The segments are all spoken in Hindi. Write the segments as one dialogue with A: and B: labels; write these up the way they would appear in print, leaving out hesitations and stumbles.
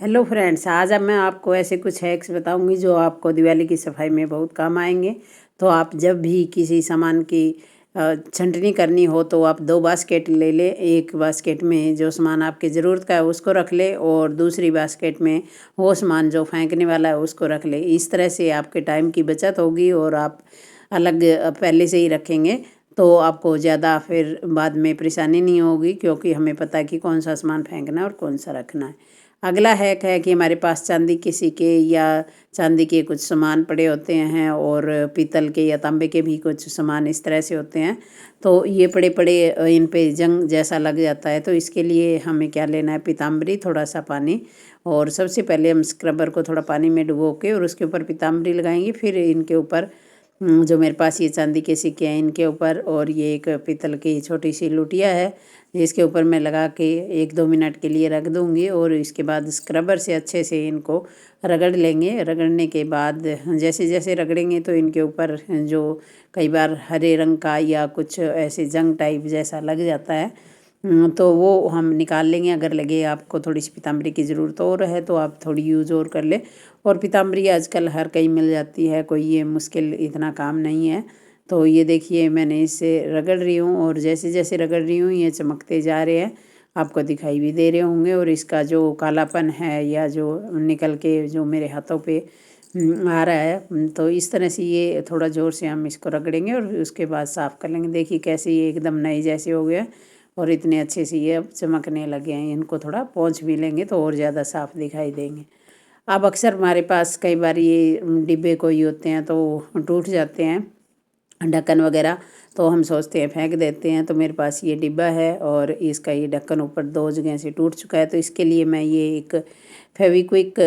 A: हेलो फ्रेंड्स, आज अब मैं आपको ऐसे कुछ हैक्स बताऊंगी जो आपको दिवाली की सफाई में बहुत काम आएंगे। तो आप जब भी किसी सामान की छंटनी करनी हो तो आप दो बास्केट ले ले। एक बास्केट में जो सामान आपकी ज़रूरत का है उसको रख ले और दूसरी बास्केट में वो सामान जो फेंकने वाला है उसको रख ले। इस तरह से आपके टाइम की बचत होगी और आप अलग पहले से ही रखेंगे तो आपको ज़्यादा फिर बाद में परेशानी नहीं होगी, क्योंकि हमें पता है कि कौन सा सामान फेंकना है और कौन सा रखना है। अगला हैक है कि हमारे पास चांदी के सिक्के या चांदी के कुछ सामान पड़े होते हैं और पीतल के या तांबे के भी कुछ सामान इस तरह से होते हैं। तो ये पड़े पड़े इन पे जंग जैसा लग जाता है। तो इसके लिए हमें क्या लेना है, पीताम्बरी, थोड़ा सा पानी, और सबसे पहले हम स्क्रबर को थोड़ा पानी में डुबो के और उसके ऊपर पीताम्बरी लगाएंगे। फिर इनके ऊपर जो मेरे पास ये चांदी के सिक्के हैं इनके ऊपर, और ये एक पीतल की छोटी सी लुटिया है इसके ऊपर मैं लगा के 1-2 मिनट के लिए रख दूँगी। और इसके बाद स्क्रबर से अच्छे से इनको रगड़ लेंगे। रगड़ने के बाद जैसे जैसे रगड़ेंगे तो इनके ऊपर जो कई बार हरे रंग का या कुछ ऐसे जंग टाइप जैसा लग जाता है, तो वो हम निकाल लेंगे। अगर लगे आपको थोड़ी सी पीताम्बरी की ज़रूरत और है तो आप थोड़ी यूज़ और कर ले। और पीताम्बरी आजकल हर कहीं मिल जाती है, कोई ये मुश्किल इतना काम नहीं है। तो ये देखिए मैंने इसे रगड़ रही हूँ और जैसे जैसे रगड़ रही हूँ ये चमकते जा रहे हैं, आपको दिखाई भी दे रहे होंगे। और इसका जो कालापन है या जो निकल के जो मेरे हाथों पे आ रहा है, तो इस तरह से ये थोड़ा ज़ोर से हम इसको रगड़ेंगे और उसके बाद साफ़ कर लेंगे। देखिए कैसे ये एकदम नए जैसे हो गया और इतने अच्छे से ये अब चमकने लगे हैं। इनको थोड़ा पोंछ भी लेंगे तो और ज़्यादा साफ़ दिखाई देंगे। अब अक्सर हमारे पास कई बार ये डिब्बे कोई होते हैं तो टूट जाते हैं, ढक्कन वगैरह, तो हम सोचते हैं फेंक देते हैं। तो मेरे पास ये डिब्बा है और इसका ये ढक्कन ऊपर 2 जगह से टूट चुका है। तो इसके लिए मैं ये एक फेविक्विक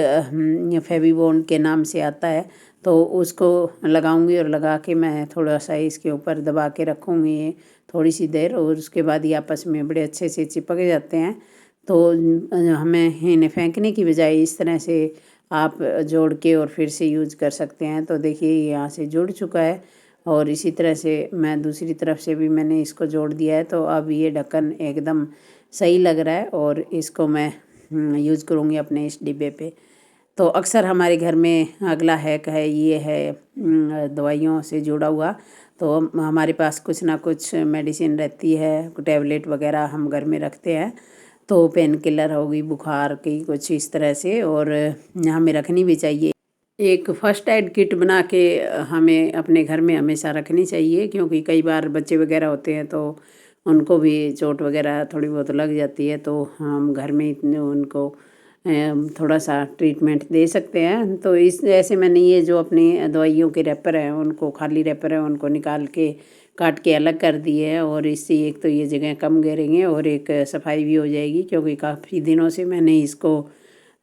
A: फेविबॉन्ड के नाम से आता है, तो उसको लगाऊंगी और लगा के मैं थोड़ा सा इसके ऊपर दबा के रखूँगी ये थोड़ी सी देर, और उसके बाद ये आपस में बड़े अच्छे से चिपक जाते हैं। तो हमें इन्हें फेंकने की बजाय इस तरह से आप जोड़ के और फिर से यूज कर सकते हैं। तो देखिए यहाँ से जुड़ चुका है और इसी तरह से मैं दूसरी तरफ से भी मैंने इसको जोड़ दिया है। तो अब ये ढक्कन एकदम सही लग रहा है और इसको मैं यूज़ करूँगी अपने इस डिब्बे पे। तो अक्सर हमारे घर में अगला हैक है, ये है दवाइयों से जुड़ा हुआ। तो हमारे पास कुछ ना कुछ मेडिसिन रहती है, टैबलेट वगैरह हम घर में रखते हैं। तो पेन किलर होगी, बुखार की कुछ इस तरह से, और हमें रखनी भी चाहिए। एक फ़र्स्ट एड किट बना के हमें अपने घर में हमेशा रखनी चाहिए, क्योंकि कई बार बच्चे वगैरह होते हैं तो उनको भी चोट वगैरह थोड़ी बहुत लग जाती है। तो हम घर में इतने उनको थोड़ा सा ट्रीटमेंट दे सकते हैं। तो इस ऐसे मैंने ये जो अपनी दवाइयों के रैपर हैं उनको, खाली रैपर हैं उनको निकाल के काट के अलग कर दिए है। और इससे एक तो ये जगह कम घेरेंगे और एक सफाई भी हो जाएगी, क्योंकि काफ़ी दिनों से मैंने इसको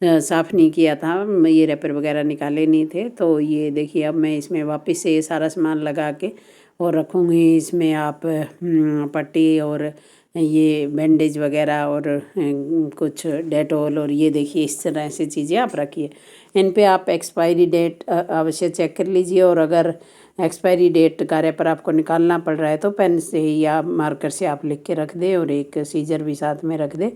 A: साफ़ नहीं किया था, ये रैपर वगैरह निकाले नहीं थे। तो ये देखिए अब मैं इसमें वापस से ये सारा सामान लगा के और रखूँगी। इसमें आप पट्टी और ये बैंडेज वगैरह और कुछ डेटॉल, और ये देखिए इस तरह से चीज़ें आप रखिए। इन पे आप एक्सपायरी डेट अवश्य चेक कर लीजिए, और अगर एक्सपायरी डेट का रैपर आपको निकालना पड़ रहा है तो पेन से या मार्कर से आप लिख के रख दें और एक सीजर भी साथ में रख दें।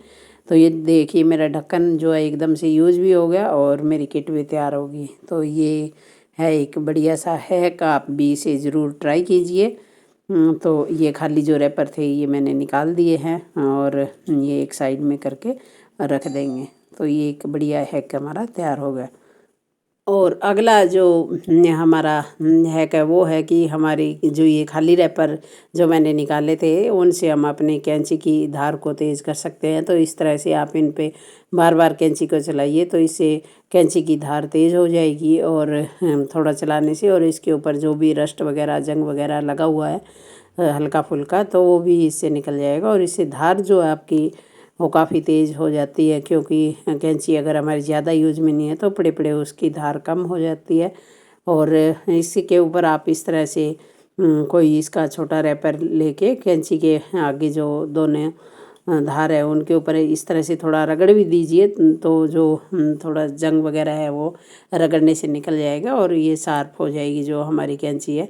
A: तो ये देखिए मेरा ढक्कन जो है एकदम से यूज़ भी हो गया और मेरी किट भी तैयार होगी। तो ये है एक बढ़िया सा हैक, आप भी इसे ज़रूर ट्राई कीजिए। तो ये खाली जो रैपर थे ये मैंने निकाल दिए हैं और ये एक साइड में करके रख देंगे। तो ये एक बढ़िया हैक हमारा तैयार हो गया। और अगला जो हमारा हैक है वो है कि हमारी जो ये खाली रैपर जो मैंने निकाले थे उनसे हम अपने कैंची की धार को तेज़ कर सकते हैं। तो इस तरह से आप इन पे बार बार कैंची को चलाइए तो इससे कैंची की धार तेज़ हो जाएगी, और थोड़ा चलाने से, और इसके ऊपर जो भी रस्ट वगैरह जंग वगैरह लगा हुआ है हल्का फुल्का, तो वो भी इससे निकल जाएगा। और इससे धार जो है आपकी वो काफ़ी तेज़ हो जाती है, क्योंकि कैंची अगर हमारी ज़्यादा यूज में नहीं है तो पड़े पड़े उसकी धार कम हो जाती है। और इसी के ऊपर आप इस तरह से कोई इसका छोटा रैपर लेके कैंची के आगे जो दोनों धार है उनके ऊपर इस तरह से थोड़ा रगड़ भी दीजिए, तो जो थोड़ा जंग वगैरह है वो रगड़ने से निकल जाएगा और ये शार्प हो जाएगी जो हमारी कैंची है।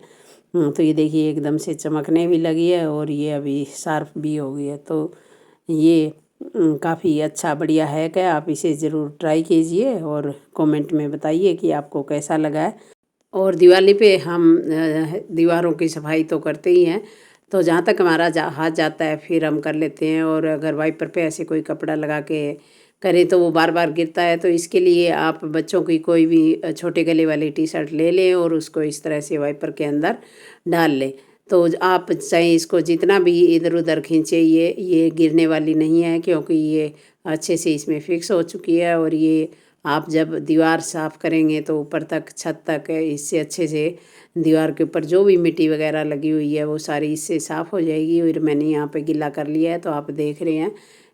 A: तो ये देखिए एकदम से चमकने भी लगी है और ये अभी शार्प भी हो गई है। तो ये काफ़ी अच्छा बढ़िया हैक है। आप इसे ज़रूर ट्राई कीजिए और कमेंट में बताइए कि आपको कैसा लगा है। और दिवाली पे हम दीवारों की सफाई तो करते ही हैं, तो जहाँ तक हमारा हाथ जाता है फिर हम कर लेते हैं। और अगर वाइपर पे ऐसे कोई कपड़ा लगा के करें तो वो बार बार गिरता है, तो इसके लिए आप बच्चों की कोई भी छोटे गले वाली टी शर्ट ले लें और उसको इस तरह से वाइपर के अंदर डाल लें। तो आप चाहे इसको जितना भी इधर उधर खींचे, ये गिरने वाली नहीं है, क्योंकि ये अच्छे से इसमें फिक्स हो चुकी है। और ये आप जब दीवार साफ़ करेंगे तो ऊपर तक छत तक इससे अच्छे से दीवार के ऊपर जो भी मिट्टी वगैरह लगी हुई है वो सारी इससे साफ़ हो जाएगी। और मैंने यहाँ पे गिला कर लिया है, तो आप देख रहे हैं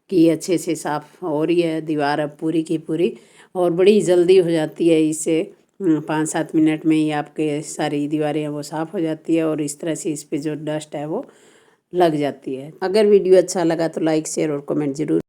A: कि ये अच्छे से साफ़ हो रही है दीवार अब पूरी की पूरी। और बड़ी जल्दी हो जाती है इससे, 5-7 मिनट में ही आपके सारी दीवारें हैं वो साफ़ हो जाती है। और इस तरह से इस पर जो डस्ट है वो लग जाती है। अगर वीडियो अच्छा लगा तो लाइक शेयर और कमेंट ज़रूर